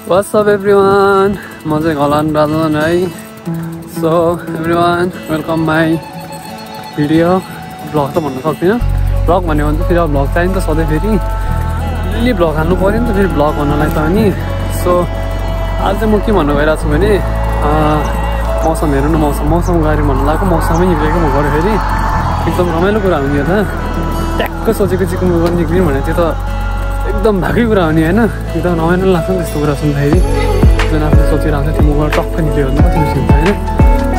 What's up everyone? म चाहिँ घलान राजन है. So everyone, welcome my video. Vlog त भन्न सक्दिनँ. Vlog भन्यो भने त फेरि vlog चाहिन्छ त सधैँ फेरि. डेली vlog हाल्नु पर्यो नि त फेरि vlog भन्नलाई त अनि. So आज चाहिँ म के भन्नु गइरहेको छु भने मौसम हेर्नु न मौसम गरी भन्नु लागेको मौसमै निक्लेको म गरे फेरि एकदम रमाइलो कुरा हुने हो त. ट्याक्क सोचेको चिकन गर्नु निक्लिनु भने त्यो त एकदम भाकै कुरा हो नि हैन. एकदम रमाइलो लाग्छ नि त्यस्तो कुरा सुन्दाखेरि. जुन आफूले सोचिरहेको छ त्यो मुखबाट टक्क निक्लियो भने कति खुसी हुन्छ हैन.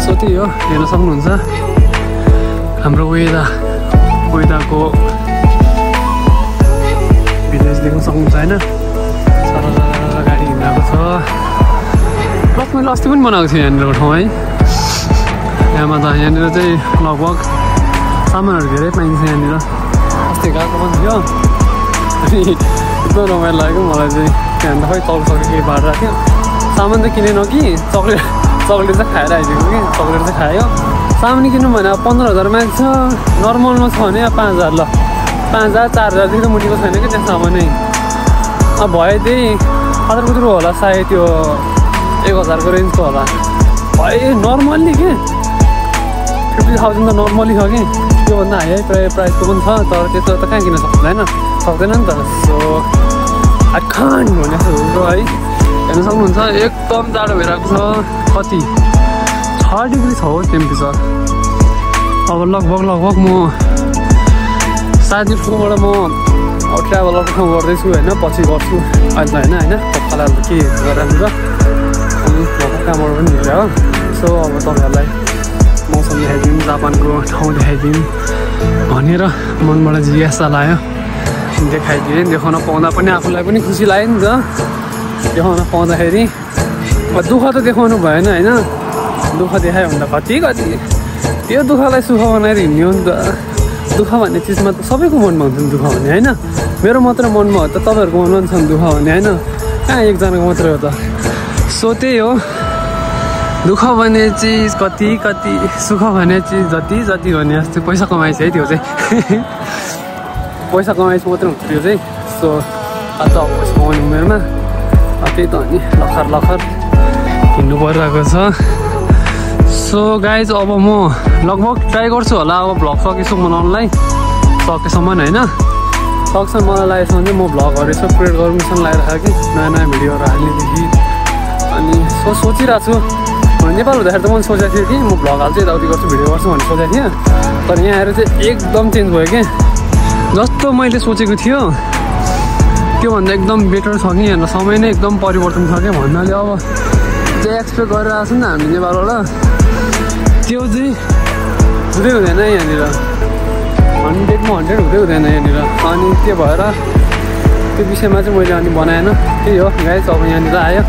सो त्यही हो, हेर्न सक्नुहुन्छ हाम्रो वेदाको भिलेज देख्न सक्नुहुन्छ हैन. सरल गाडी हिँडेको छ. ब्लग मैले अस्ति पनि बनाएको थिएँ यहाँनिरको ठाउँ है. यहाँनिर चाहिँ लगभग सामानहरू धेरै पाइन्छ यहाँनिर. अस्ति गएको पनि थियो अनि एकदम रमाइलो लाग्यो मलाई चाहिँ. त्यहाँ खै चौरसके केही बाँडेर थियो. सामान त किनेन कि चक्लेट चाहिँ खाएर आइदिएको कि चक्लेट चाहिँ खायो. सामान किन्नु भने अब 15,000 माग्छ. नर्मलमा छ भने 5,000 ल 5,000 4,000देखि त मुनिको छैन कि त्यहाँ सामानै. अब भयो त्यही कत्रो होला सायद त्यो 1,000को रेन्जको होला. भयो नर्मल्ली के 50,000 त नर्मली छ कि. त्योभन्दा हाई प्राइसको पनि छ तर त्यस्तो त कहाँ किन्न सक्दैन नि त. सो आई कान्ट भने जस्तो हुन्छ है. हेर्न सक्नुहुन्छ एकदम जाडो भइरहेको छ. कति 6 डिग्री छ हो टेम्परेचर. अब लगभग म साथी ठाउँबाट म ट्राभलरको ठाउँ गर्दैछु होइन. पछि गर्छु अहिले त होइन पक्कालाई अब के गरिरहेको छ अनि कामबाट पनि निक्ल्यो हो. सो अब तपाईँहरूलाई मौसम देखाइदिउँ, जापानको ठाउँ देखाइदिउँ भनेर मनबाट जिज्ञासा लाग्यो. देखाइदिएँ. देखाउन पाउँदा पनि आफूलाई पनि खुसी लाग्यो नि त. देखाउन पाउँदाखेरि दुःख त देखाउनु भएन होइन. दुःख देखायो भने त कति त्यो दुःखलाई सुख बनाएर हिँड्ने हो नि त. दुःख भन्ने चिजमा त सबैको मनमा हुन्छ नि दुःख भन्ने होइन. मेरो मात्र मनमा हो त तपाईँहरूको मनमा पनि छ नि दुःख भन्ने होइन. कहाँ एकजनाको मात्रै हो त. सो त्यही हो, दुःख भन्ने चिज कति सुख भन्ने चिज जति भन्ने जस्तो पैसा कमाएछ है त्यो चाहिँ. पैसा कमाएछ मात्रै हुन्छ त्यो चाहिँ. सो आज अब पैसा कमाउने उमेरमा त्यही त अनि लखर हिँड्नु परिरहेको छ. सो गाइज अब म लगभग ट्राई गर्छु होला अब भ्लग सकेछु बनाउनलाई सकेसम्म होइन. सक्छ मलाई लागेसम्म चाहिँ म भ्लगहरू यसो क्रिएट गरौँ जस्तो लागिरहेको कि नयाँ भिडियोहरू हाल्नेदेखि. अनि सोचिरहेको छु. नेपाल हुँदाखेरि त मैले सोचेको थिएँ कि म भ्लग हाल्छु यताउति गर्छु भिडियो गर्छु भनेर सोचेको थिएँ. तर यहाँ आएर चाहिँ एकदम चेन्ज भयो क्या. जस्तो मैले सोचेको थियो त्योभन्दा एकदम बेटर छ कि यहाँ समय नै एकदम परिवर्तन छ क्या. भन्नाले अब जे एक्सपेक्ट गरेर आएको छ नि त हामी नेपालबाट त्यो चाहिँ हुँदैन यहाँनिर. 100मा 100 हुँदैन यहाँनिर. अनि त्यो भएर त्यो विषयमा चाहिँ मैले अनि बनाएन. त्यही हो गाइस. अब यहाँनिर आयो.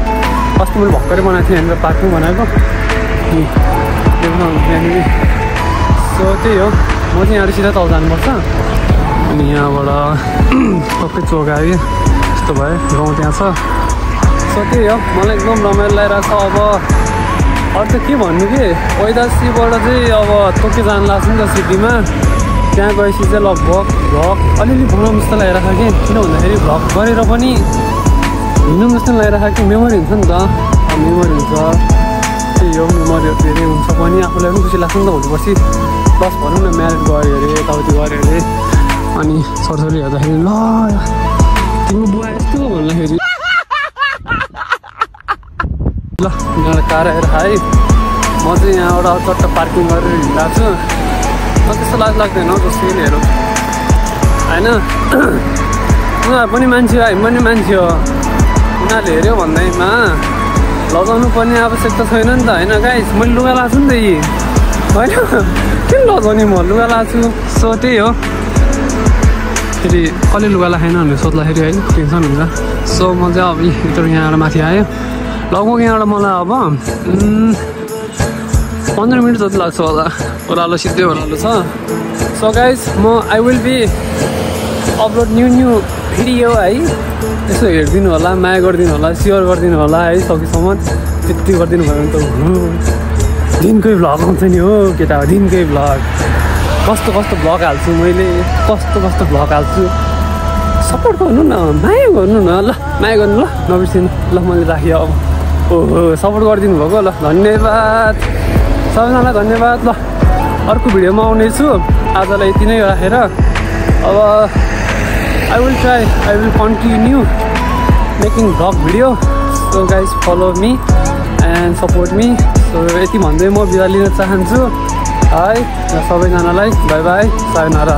अस्ति मैले भर्खरै बनाएको थिएँ यहाँनिर पार्किङ बनाएको यहाँनिर. सो त्यही हो, म चाहिँ यहाँबाट सिधा तल जानुपर्छ. अनि यहाँबाट सबै चोक आयो यस्तो भयो. गाउँ त्यहाँ छ. सो त्यही हो, मलाई एकदम रमाइलो लागिरहेको छ. अब अरू त के भन्नु कि पैदासीबाट चाहिँ अब तोके जानु लाग्छ नि त सिटीमा. त्यहाँ गएपछि चाहिँ लगभग भ्लग अलिअलि बनाउनु जस्तो लागिरहेको कि. किन भन्दाखेरि भ्लग गरेर पनि हिँड्नु जस्तो लागिरहेको कि मेमोरी हुन्छ नि त. मेमोरी हुन्छ. त्यही हो, मेमोरीहरू धेरै हुन्छ पनि आफूलाई पनि खुसी लाग्छ नि त भोलिपर्सि. प्लस भनौँ न म्यारेज गऱ्यो अरे यताउति गऱ्यो अरे अनि छोरछोरी हेर्दाखेरि ल तिम्रो बुवा यस्तो भन्दाखेरि ल यहाँबाट कार आएर है. म चाहिँ यहाँबाट चट्ट पार्किङ गरेर हिँडिरहेको छु. म त्यस्तो लाग्दैन हौ जसरीहरू होइन. उनीहरू पनि मान्छे हो, हामी पनि मान्छे हो. उनीहरूले हेऱ्यो भन्दैमा लगाउनु पर्ने आवश्यकता छैन नि त होइन गाइस. मैले लुगा लगाएको छु नि त यी होइन. किन लगाउने म लुगा लगाएको छु. सो त्यही हो. फेरि कसले लुगा लगाएन भनेर सोध्दाखेरि होइन टेन्सन हुन्छ. सो म चाहिँ अब यहाँबाट माथि आयो. लगभग यहाँबाट मलाई अब 15 मिनट जति लाग्छ होला. ओह्रालो सिधै ओह्रालो छ. सो गाइज म I will be upload new video है. यसो हेरिदिनु होला, माया गरिदिनु होला, सेयर गरिदिनु होला है. सकेसम्म त्यति गरिदिनु भयो भने त दिनकै भ्लग आउँछ नि हो केटा. दिनकै भ्लग कस्तो भ्लग हाल्छु मैले, कस्तो भ्लग हाल्छु. सपोर्ट गर्नु न, माया गर्नु न, ल माया गर्नु, ल नबिर्सिनु, ल मैले राखेँ अब। ओहो सपोर्ट गरिदिनु भएको, ल धन्यवाद सबैजनालाई, धन्यवाद। ल अर्को भिडियोमा आउनेछु, आजलाई यति नै राखेर अब I will continue making vlog video, so guys follow me and support me. So यति भन्दै म बिदा लिन चाहन्छु है सबैजनालाई, बाई बाई, सायोनारा।